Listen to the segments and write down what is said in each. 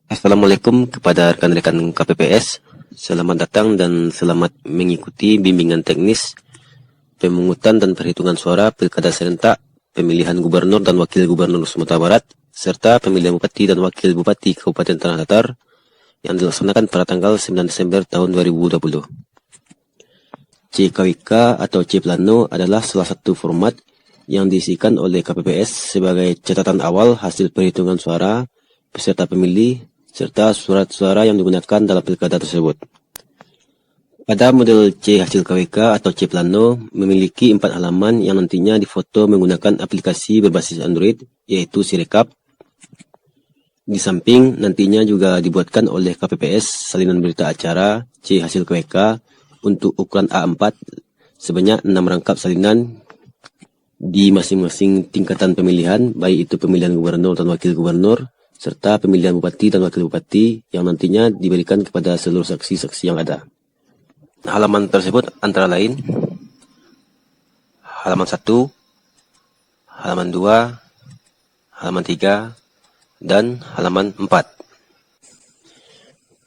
Assalamualaikum kepada rekan-rekan KPPS. Selamat datang dan selamat mengikuti bimbingan teknis pemungutan dan perhitungan suara Pilkada Serentak, pemilihan gubernur dan wakil gubernur Sumatera Barat, serta pemilihan bupati dan wakil bupati Kabupaten Tanah Datar yang dilaksanakan pada tanggal 9 Desember tahun 2020. CKWK atau C Plano adalah salah satu format yang diisikan oleh KPPS sebagai catatan awal hasil perhitungan suara peserta pemilih serta surat suara yang digunakan dalam pilkada tersebut. Pada model C hasil KWK atau C Plano memiliki 4 halaman yang nantinya difoto menggunakan aplikasi berbasis Android yaitu Sirekap. Di samping nantinya juga dibuatkan oleh KPPS salinan berita acara C hasil KWK untuk ukuran A4 sebanyak 6 rangkap salinan di masing-masing tingkatan pemilihan, baik itu pemilihan gubernur dan wakil gubernur, serta pemilihan bupati dan wakil bupati yang nantinya diberikan kepada seluruh saksi-saksi yang ada. Halaman tersebut antara lain halaman 1, halaman 2, halaman 3, dan halaman 4.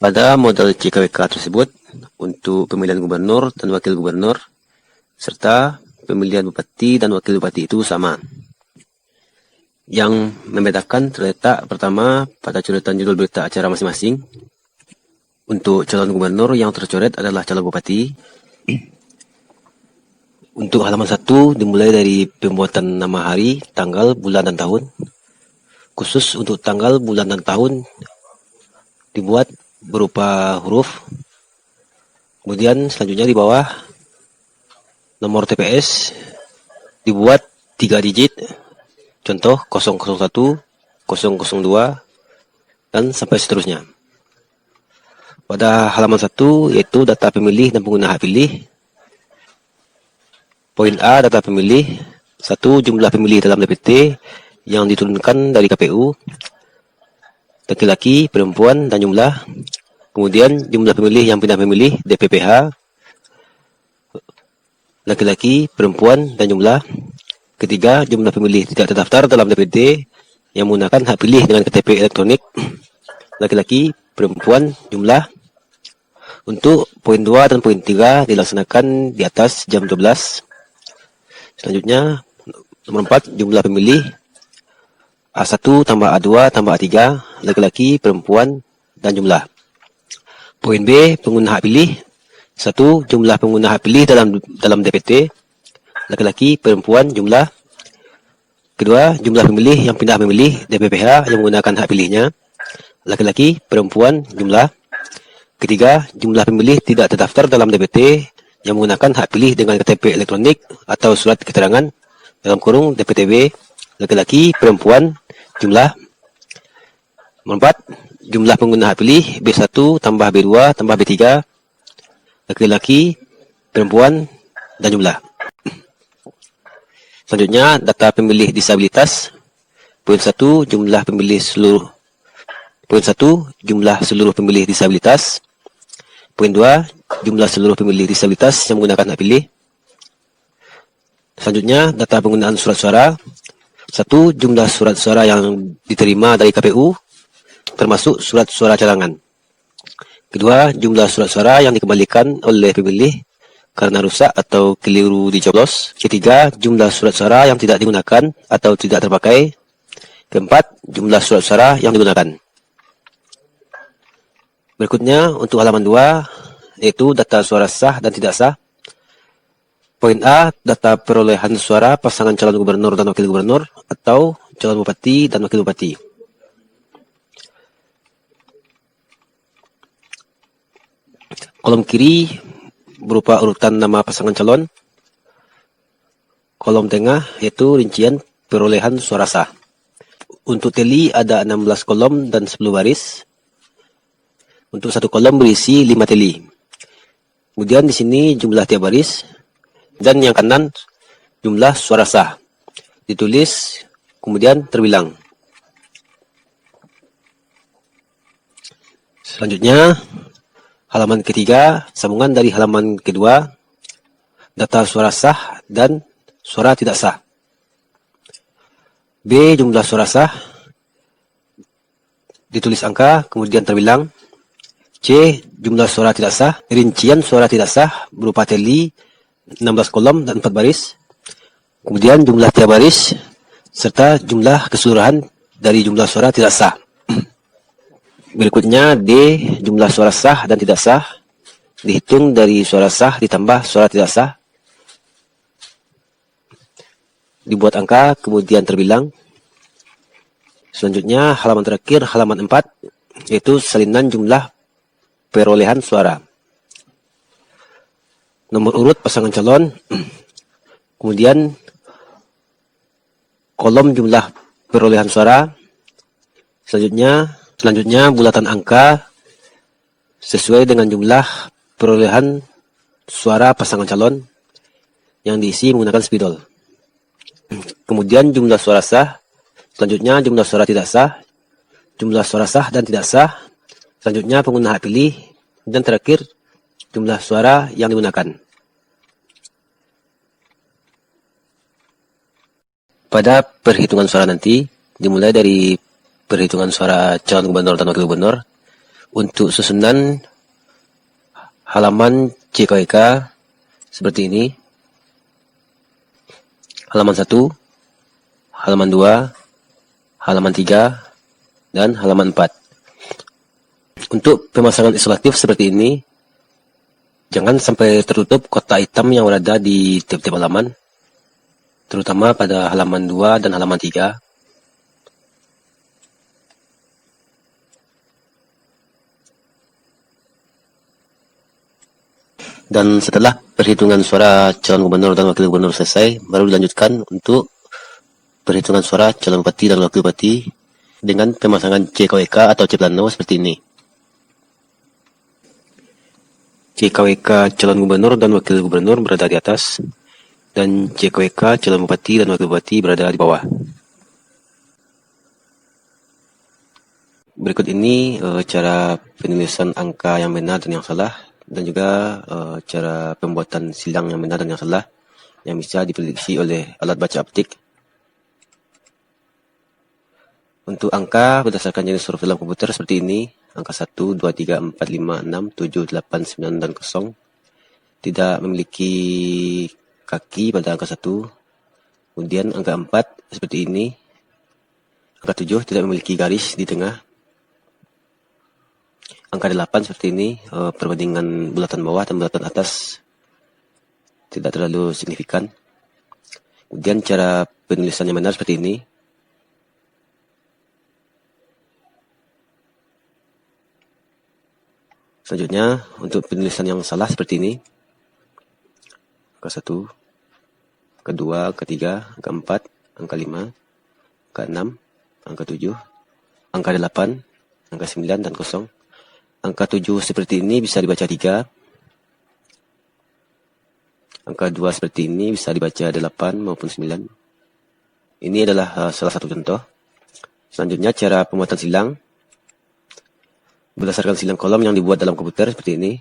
Pada model CKWK tersebut, untuk pemilihan gubernur dan wakil gubernur, serta pemilihan bupati dan wakil bupati itu sama. Yang membedakan terletak pertama pada coretan judul berita acara masing-masing. Untuk calon gubernur yang tercoret adalah calon bupati. Untuk halaman 1 dimulai dari pembuatan nama hari, tanggal, bulan, dan tahun. Khusus untuk tanggal, bulan, dan tahun dibuat berupa huruf. Kemudian selanjutnya di bawah nomor TPS dibuat 3 digit. Contoh 001, 002, dan sampai seterusnya. Pada halaman 1 yaitu data pemilih dan pengguna hak pilih. Poin A, data pemilih. 1. Jumlah pemilih dalam DPT yang diturunkan dari KPU. Laki-laki, perempuan, dan jumlah. Kemudian jumlah pemilih yang pindah memilih DPPH. Laki-laki, perempuan, dan jumlah. Ketiga, jumlah pemilih tidak terdaftar dalam DPT yang menggunakan hak pilih dengan KTP elektronik. Laki-laki, perempuan, jumlah. Untuk poin 2 dan poin 3 dilaksanakan di atas jam 12. Selanjutnya, nomor 4, jumlah pemilih A1 tambah A2 tambah A3, laki-laki, perempuan, dan jumlah. Poin B, pengguna hak pilih. 1. Jumlah pengguna hak pilih dalam DPT. Laki-laki, perempuan, jumlah. Kedua, jumlah pemilih yang pindah memilih DPPH yang menggunakan hak pilihnya. Laki-laki, perempuan, jumlah. Ketiga, jumlah pemilih tidak terdaftar dalam DPT yang menggunakan hak pilih dengan KTP elektronik atau surat keterangan dalam kurung DPTB. Laki-laki, perempuan, jumlah. Nomor 4, jumlah pengguna hak pilih B1 tambah B2 tambah B3. Laki-laki, perempuan, dan jumlah. Selanjutnya, data pemilih disabilitas. Poin 1, jumlah pemilih seluruh. Poin 1, jumlah seluruh pemilih disabilitas. Poin 2, jumlah seluruh pemilih disabilitas yang menggunakan hak pilih. Selanjutnya, data penggunaan surat suara. 1, jumlah surat suara yang diterima dari KPU, termasuk surat suara cadangan. Kedua, jumlah surat suara yang dikembalikan oleh pemilih karena rusak atau keliru dicoblos. Ketiga, jumlah surat suara yang tidak digunakan atau tidak terpakai. Keempat, jumlah surat suara yang digunakan. Berikutnya, untuk halaman 2, yaitu data suara sah dan tidak sah. Poin A, data perolehan suara pasangan calon gubernur dan wakil gubernur atau calon bupati dan wakil bupati. Kolom kiri berupa urutan nama pasangan calon. Kolom tengah yaitu rincian perolehan suara sah. Untuk teli ada 16 kolom dan 10 baris. Untuk satu kolom berisi 5 teli. Kemudian di sini jumlah tiap baris. Dan yang kanan jumlah suara sah. Ditulis kemudian terbilang. Selanjutnya, halaman ketiga, sambungan dari halaman kedua, data suara sah dan suara tidak sah. B. Jumlah suara sah. Ditulis angka, kemudian terbilang. C. Jumlah suara tidak sah. Rincian suara tidak sah berupa teli 16 kolom dan 4 baris. Kemudian jumlah tiap baris serta jumlah keseluruhan dari jumlah suara tidak sah. Berikutnya D. Jumlah suara sah dan tidak sah dihitung dari suara sah ditambah suara tidak sah. Dibuat angka, kemudian terbilang. Selanjutnya halaman terakhir, halaman 4, yaitu salinan jumlah perolehan suara. Nomor urut pasangan calon, kemudian kolom jumlah perolehan suara. Selanjutnya bulatan angka sesuai dengan jumlah perolehan suara pasangan calon yang diisi menggunakan spidol. Kemudian jumlah suara sah, selanjutnya jumlah suara tidak sah, jumlah suara sah dan tidak sah, selanjutnya pengguna hak pilih, dan terakhir jumlah suara yang digunakan. Pada perhitungan suara nanti, dimulai dari perhitungan suara calon gubernur dan wakil gubernur. Untuk susunan halaman CKWK seperti ini. Halaman 1, halaman 2, halaman 3, dan halaman 4. Untuk pemasangan isolatif seperti ini, jangan sampai tertutup kotak hitam yang berada di tiap-tiap halaman, terutama pada halaman 2 dan halaman 3. Dan setelah perhitungan suara calon gubernur dan wakil gubernur selesai, baru dilanjutkan untuk perhitungan suara calon bupati dan wakil bupati dengan pemasangan CKWK atau C plano seperti ini. CKWK calon gubernur dan wakil gubernur berada di atas, dan CKWK calon bupati dan wakil bupati berada di bawah. Berikut ini cara penulisan angka yang benar dan yang salah, dan juga cara pembuatan silang yang benar dan yang salah yang bisa diprediksi oleh alat baca aptik. Untuk angka berdasarkan jenis huruf dalam komputer seperti ini, angka 1, 2, 3, 4, 5, 6, 7, 8, 9, dan 0 tidak memiliki kaki pada angka 1. Kemudian angka 4 seperti ini. Angka 7 tidak memiliki garis di tengah. Angka 8 seperti ini, perbandingan bulatan bawah dan bulatan atas tidak terlalu signifikan. Kemudian cara penulisan yang benar seperti ini. Selanjutnya, untuk penulisan yang salah seperti ini. Angka 1, angka 2, angka 3, angka 4, angka 5, angka 6, angka 7, angka 8, angka 9, dan 0. Angka 7 seperti ini bisa dibaca 3. Angka 2 seperti ini bisa dibaca 8 maupun 9. Ini adalah salah satu contoh. Selanjutnya, cara pembuatan silang. Berdasarkan silang kolom yang dibuat dalam komputer seperti ini.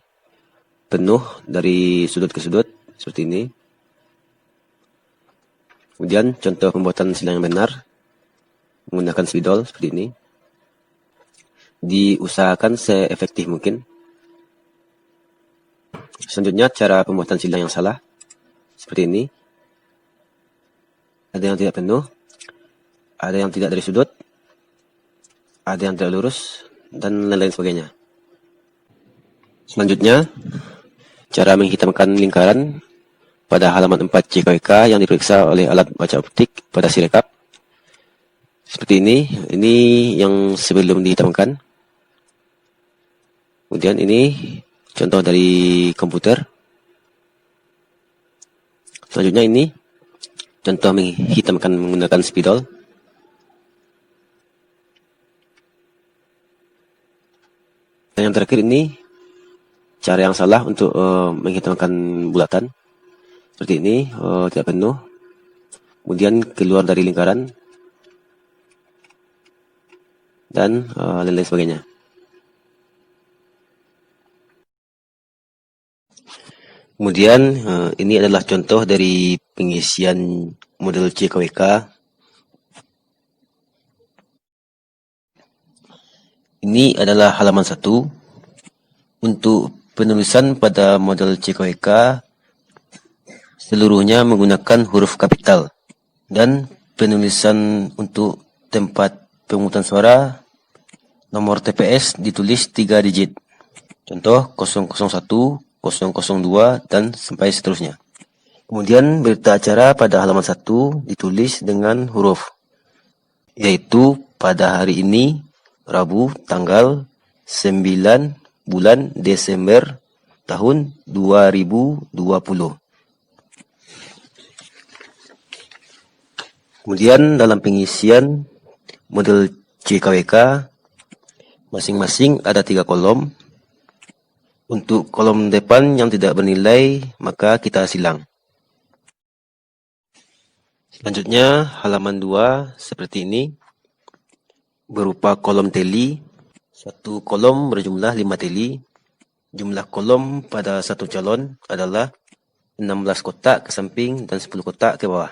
Penuh dari sudut ke sudut seperti ini. Kemudian contoh pembuatan silang yang benar menggunakan spidol seperti ini. Diusahakan seefektif mungkin. Selanjutnya cara pembuatan silang yang salah seperti ini. Ada yang tidak penuh, ada yang tidak dari sudut, ada yang tidak lurus, dan lain-lain sebagainya. Selanjutnya, cara menghitamkan lingkaran pada halaman 4 CKWK yang diperiksa oleh alat baca optik pada Sirekap. Seperti ini yang sebelum dihitamkan. Kemudian ini contoh dari komputer. Selanjutnya ini contoh menghitamkan menggunakan spidol. Dan yang terakhir ini cara yang salah untuk menghitamkan bulatan. Seperti ini, tidak penuh. Kemudian keluar dari lingkaran. Dan lain-lain sebagainya. Kemudian ini adalah contoh dari pengisian model CKWK. Ini adalah halaman 1. Untuk penulisan pada model CKWK, seluruhnya menggunakan huruf kapital. Dan penulisan untuk tempat pemungutan suara, nomor TPS ditulis 3 digit. Contoh 001, 002, dan sampai seterusnya. Kemudian berita acara pada halaman 1 ditulis dengan huruf, yaitu pada hari ini, Rabu, tanggal 9 bulan Desember tahun 2020. Kemudian dalam pengisian model CKWK, masing-masing ada 3 kolom. Untuk kolom depan yang tidak bernilai, maka kita silang. Selanjutnya, halaman 2 seperti ini, berupa kolom teli. Satu kolom berjumlah 5 teli. Jumlah kolom pada satu calon adalah 16 kotak ke samping dan 10 kotak ke bawah.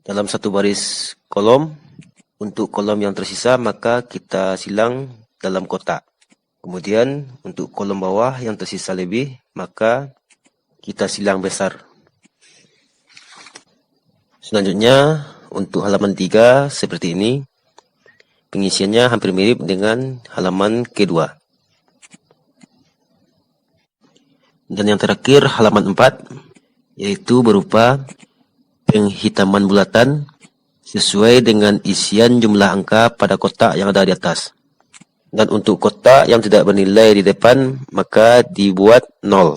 Dalam satu baris kolom, untuk kolom yang tersisa maka kita silang dalam kotak. Kemudian untuk kolom bawah yang tersisa lebih, maka kita silang besar. Selanjutnya, untuk halaman 3 seperti ini, pengisiannya hampir mirip dengan halaman kedua. Dan yang terakhir, halaman 4, yaitu berupa penghitaman bulatan sesuai dengan isian jumlah angka pada kotak yang ada di atas. Dan untuk kotak yang tidak bernilai di depan, maka dibuat 0.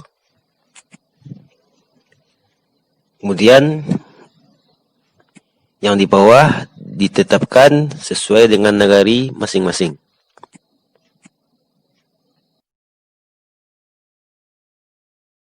Kemudian, yang di bawah ditetapkan sesuai dengan negari masing-masing.